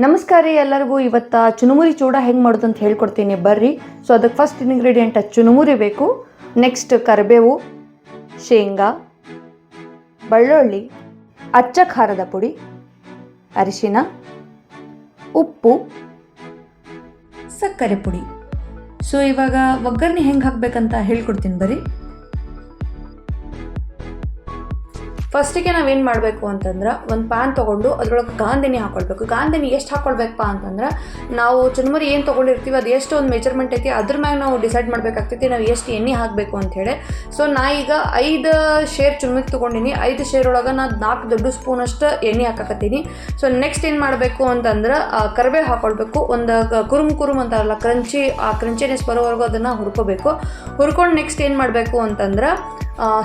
ನಮಸ್ಕಾರ ರೀ ಎಲ್ಲರಿಗೂ. ಇವತ್ತು ಚುನುಮುರಿ ಚೂಡ ಹೆಂಗೆ ಮಾಡೋದು ಅಂತ ಹೇಳ್ಕೊಡ್ತೀನಿ ಬರ್ರಿ. ಸೊ ಅದಕ್ಕೆ ಫಸ್ಟ್ ಇಂಗ್ರೀಡಿಯೆಂಟ್ ಚುನುಮುರಿ ಬೇಕು, ನೆಕ್ಸ್ಟ್ ಕರಿಬೇವು, ಶೇಂಗಾ, ಬೆಳ್ಳುಳ್ಳಿ, ಅಚ್ಚ ಖಾರದ ಪುಡಿ, ಅರಿಶಿನ, ಉಪ್ಪು, ಸಕ್ಕರೆ ಪುಡಿ. ಸೊ ಇವಾಗ ಒಗ್ಗರಣೆ ಹೆಂಗೆ ಹಾಕಬೇಕಂತ ಹೇಳ್ಕೊಡ್ತೀನಿ ಬರ್ರಿ. ಫಸ್ಟಿಗೆ ನಾವೇನು ಮಾಡಬೇಕು ಅಂತಂದ್ರೆ ಒಂದು ಪ್ಯಾನ್ ತೊಗೊಂಡು ಅದ್ರೊಳಗೆ ಗಾಂಧಿನಿ ಹಾಕ್ಕೊಳ್ಬೇಕು. ಗಾಂಧಿನಿ ಎಷ್ಟು ಹಾಕ್ಕೊಳ್ಬೇಕಪ್ಪ ಅಂತಂದ್ರೆ ನಾವು ಚುರುಮುರಿ ಏನು ತೊಗೊಂಡಿರ್ತೀವಿ ಅದು ಎಷ್ಟು ಒಂದು ಮೆಜರ್ಮೆಂಟ್ ಐತಿ ಅದ್ರ ಮ್ಯಾಗ ನಾವು ಡಿಸೈಡ್ ಮಾಡಬೇಕಾಗ್ತೈತಿ ನಾವು ಎಷ್ಟು ಎಣ್ಣೆ ಹಾಕಬೇಕು ಅಂಥೇಳಿ. ಸೊ ನಾ ಈಗ 5 ಶೇರ್ ಚುರುಮುರಿ ತೊಗೊಂಡಿನಿ. 5 ಶೇರ್ ಒಳಗೆ ನಾನು 4 ದೊಡ್ಡ ಸ್ಪೂನಷ್ಟು ಎಣ್ಣೆ ಹಾಕಕತ್ತೀನಿ. ಸೊ ನೆಕ್ಸ್ಟ್ ಏನು ಮಾಡಬೇಕು ಅಂತಂದ್ರೆ ಕರಿಬೇವು ಹಾಕ್ಕೊಳ್ಬೇಕು. ಒಂದು ಕುರುಮ್ ಅಂತಾರಲ್ಲ ಕ್ರಂಚಿ, ಆ ಕ್ರಂಚಿನೆಸ್ ಬರೋವರೆಗೂ ಅದನ್ನು ಹುರ್ಕೋಬೇಕು. ಹುರ್ಕೊಂಡು ನೆಕ್ಸ್ಟ್ ಏನು ಮಾಡಬೇಕು ಅಂತಂದ್ರೆ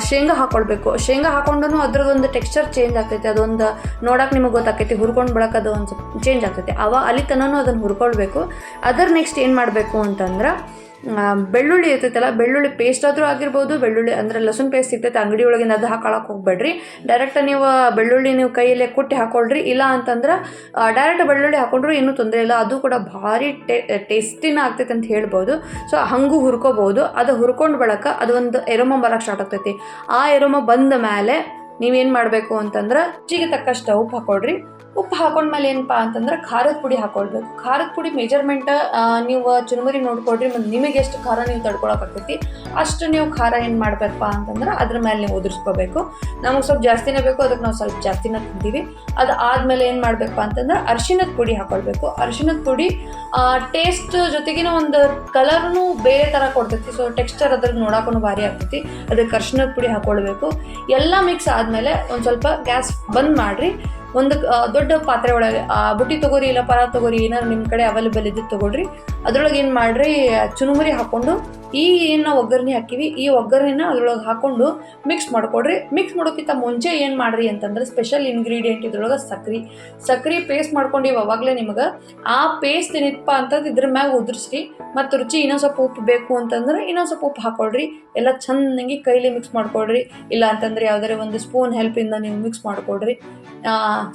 ಶೇಂಗಾ ಹಾಕ್ಕೊಳ್ಬೇಕು. ಶೇಂಗಾ ಹಾಕ್ಕೊಂಡು ಅದ್ರದ್ದೊಂದು ಟೆಕ್ಸ್ಚರ್ ಚೇಂಜ್ ಆಗ್ತೈತೆ, ಅದೊಂದು ನೋಡೋಕೆ ನಿಮಗೆ ಗೊತ್ತಾಗ್ತೈತಿ. ಹುರ್ಕೊಂಡು ಬಳಕೆ ಅದು ಒಂದು ಸ್ವಲ್ಪ ಚೇಂಜ್ ಆಗ್ತೈತಿ. ಅಲ್ಲಿ ತನೂ ಅದನ್ನು ಹುರ್ಕೊಳ್ಬೇಕು. ಅದರ ನೆಕ್ಸ್ಟ್ ಏನು ಮಾಡಬೇಕು ಅಂತಂದ್ರೆ ಬೆಳ್ಳುಳ್ಳಿ ಇರ್ತೈತಲ್ಲ, ಬೆಳ್ಳುಳ್ಳಿ ಪೇಸ್ಟ್ ಆದರೂ ಆಗಿರ್ಬೋದು, ಬೆಳ್ಳುಳ್ಳಿ ಅಂದರೆ ಲಸುನ್ ಪೇಸ್ಟ್ ಸಿಗ್ತೈತೆ ಅಂಗಡಿ ಒಳಗಿಂದ, ಅದು ಹಾಕೊಳಕ್ಕೆ ಹೋಗ್ಬೇಡ್ರಿ. ಡೈರೆಕ್ಟ್ ನೀವು ಬೆಳ್ಳುಳ್ಳಿ ನೀವು ಕೈಯಲ್ಲೇ ಕುಟ್ಟಿ ಹಾಕೊಳ್ರಿ. ಇಲ್ಲ ಅಂತಂದ್ರೆ ಡೈರೆಕ್ಟ್ ಬೆಳ್ಳುಳ್ಳಿ ಹಾಕೊಂಡ್ರು ಏನೂ ತೊಂದರೆ ಇಲ್ಲ, ಅದು ಕೂಡ ಭಾರಿ ಟೇಸ್ಟಿನ ಆಗ್ತೈತೆ ಅಂತ ಹೇಳ್ಬೋದು. ಸೊ ಹಂಗೂ ಹುರ್ಕೋಬೋದು. ಅದು ಹುರ್ಕೊಂಡು ಬಳಕ ಅದು ಒಂದು ಎರೋಮ ಬರೋಕ್ಕೆ ಸ್ಟಾರ್ಟ್ ಆಗ್ತೈತಿ. ಆ ಎರೋಮ ಬಂದ ಮೇಲೆ ನೀವೇನು ಮಾಡಬೇಕು ಅಂತಂದ್ರೆ ರುಚಿಗೆ ತಕ್ಕಷ್ಟು ಉಪ್ಪು ಹಾಕೊಳ್ರಿ. ಉಪ್ಪು ಹಾಕೊಂಡ್ಮೇಲೆ ಏನಪ್ಪ ಅಂತಂದ್ರೆ ಖಾರದ ಪುಡಿ ಹಾಕೊಳ್ಬೇಕು. ಖಾರದ ಪುಡಿ ಮೆಜರ್ಮೆಂಟ್ ನೀವು ಚುರುಮುರಿ ನೋಡ್ಕೊಳ್ರಿ, ಮತ್ತು ನಿಮಗೆ ಎಷ್ಟು ಖಾರ ನೀವು ತಡ್ಕೊಳಕ್ಕಾಗ್ತೈತಿ ಅಷ್ಟು ನೀವು ಖಾರ ಏನು ಮಾಡಬೇಕಪ್ಪ ಅಂತಂದ್ರೆ ಅದ್ರ ಮೇಲೆ ನೀವು ಉದುರಿಸ್ಕೋಬೇಕು. ನಮಗೆ ಸ್ವಲ್ಪ ಜಾಸ್ತಿನೇ ಬೇಕು, ಅದಕ್ಕೆ ನಾವು ಸ್ವಲ್ಪ ಜಾಸ್ತಿನೇ ತಿಂತೀವಿ. ಅದು ಆದಮೇಲೆ ಏನು ಮಾಡಬೇಕಪ್ಪ ಅಂತಂದ್ರೆ ಅರಿಶಿನದ ಪುಡಿ ಹಾಕೊಳ್ಬೇಕು. ಅರಿಶಿನದ ಪುಡಿ ಟೇಸ್ಟ್ ಜೊತೆಗಿನ ಒಂದು ಕಲರ್ನು ಬೇರೆ ಥರ ಕೊಡ್ತೈತಿ. ಸೊ ಟೆಕ್ಸ್ಚರ್ ಅದ್ರಿಗೆ ನೋಡೋಕ್ಕೂ ಭಾರಿ ಆಗ್ತೈತಿ. ಅದಕ್ಕೆ ಅರಿಶಿನದ ಪುಡಿ ಹಾಕ್ಕೊಳ್ಬೇಕು. ಎಲ್ಲ ಮಿಕ್ಸ್ ಆದಮೇಲೆ ಒಂದು ಸ್ವಲ್ಪ ಗ್ಯಾಸ್ ಬಂದ್ ಮಾಡಿರಿ. ಒಂದು ದೊಡ್ಡ ಪಾತ್ರೆ ಒಳಗೆ ಬುಟ್ಟಿ ತೊಗೋರಿ, ಇಲ್ಲ ಪರ ತೊಗೋರಿ, ಏನಾದ್ರು ನಿಮ್ಮ ಕಡೆ ಅವೈಲೇಬಲ್ ಇದ್ದಿದ್ದು ತೊಗೊಳ್ರಿ. ಅದ್ರೊಳಗೆ ಏನು ಮಾಡಿರಿ, ಚುರುಮುರಿ ಹಾಕ್ಕೊಂಡು ಈ ಏನು ನಾವು ಒಗ್ಗರಣೆ ಹಾಕಿವಿ ಈ ಒಗ್ಗರಣೆನ ಅದ್ರೊಳಗೆ ಹಾಕ್ಕೊಂಡು ಮಿಕ್ಸ್ ಮಾಡ್ಕೊಡ್ರಿ. ಮಿಕ್ಸ್ ಮಾಡೋಕ್ಕಿಂತ ಮುಂಚೆ ಏನು ಮಾಡಿರಿ ಅಂತಂದ್ರೆ ಸ್ಪೆಷಲ್ ಇಂಗ್ರೀಡಿಯೆಂಟ್ ಇದ್ರೊಳಗೆ ಸಕ್ರೆ ಪೇಸ್ಟ್ ಮಾಡ್ಕೊಂಡಿವಿ ಅವಾಗಲೇ. ನಿಮಗೆ ಆ ಪೇಸ್ಟ್ ಏನಿತ್ತಪ್ಪ ಅಂತಂದ್ರೆ ಇದ್ರ ಮ್ಯಾಗ ಉದುರಿಸ್ರಿ. ಮತ್ತು ರುಚಿ ಇನ್ನೊಂದು ಸ್ವಲ್ಪ ಉಪ್ಪು ಬೇಕು ಅಂತಂದ್ರೆ ಇನ್ನೊಂದು ಸ್ವಲ್ಪ ಉಪ್ಪು ಹಾಕ್ಕೊಳ್ರಿ. ಎಲ್ಲ ಚೆನ್ನಾಗಿ ಕೈಲಿ ಮಿಕ್ಸ್ ಮಾಡ್ಕೊಳ್ರಿ. ಇಲ್ಲ ಅಂತಂದ್ರೆ ಯಾವುದಾದ್ರೆ ಒಂದು ಸ್ಪೂನ್ ಹೆಲ್ಪಿಂದ ನೀವು ಮಿಕ್ಸ್ ಮಾಡ್ಕೊಳ್ರಿ.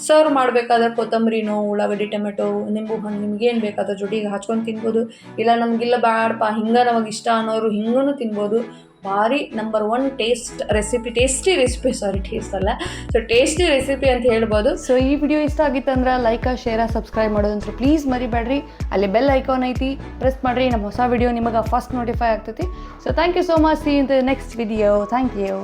ಸರ್ವ್ ಮಾಡಬೇಕಾದ್ರೆ ಕೊತ್ತಂಬರಿನೋ, ಉಳ್ಳಾಗಡ್ಡಿ, ಟೊಮೆಟೊ, ನಿಂಬು ಹಣ್ಣು ನಿಮ್ಗೇನು ಬೇಕಾದ್ರೆ ಜೊತೆಗೆ ಹಚ್ಕೊಂಡು ತಿನ್ಬೋದು. ಇಲ್ಲ ನಮಗಿಲ್ಲ ಬೇಡಪ್ಪ ಹಿಂಗೆ ನಮಗೆ ಇಷ್ಟ ಅನ್ನೋರು ಹಿಂಗೂ ತಿನ್ಬೋದು. ಭಾರಿ ನಂಬರ್ 1 ಟೇಸ್ಟಿ ರೆಸಿಪಿ ಅಂತ ಹೇಳ್ಬೋದು. ಸೊ ಈ ವಿಡಿಯೋ ಇಷ್ಟ ಆಗಿತ್ತಂದ್ರೆ ಲೈಕ್, ಶೇರ್, ಸಬ್ಸ್ಕ್ರೈಬ್ ಮಾಡೋದಂದ್ರೆ ಪ್ಲೀಸ್ ಮರಿಬೇಡ್ರಿ. ಅಲ್ಲಿ ಬೆಲ್ ಐಕಾನ್ ಐತಿ, ಪ್ರೆಸ್ ಮಾಡಿರಿ. ನಮ್ಮ ಹೊಸ ವಿಡಿಯೋ ನಿಮಗೆ ಫಸ್ಟ್ ನೋಟಿಫೈ ಆಗ್ತೈತಿ. So thank you so much. See in the next video. Thank you.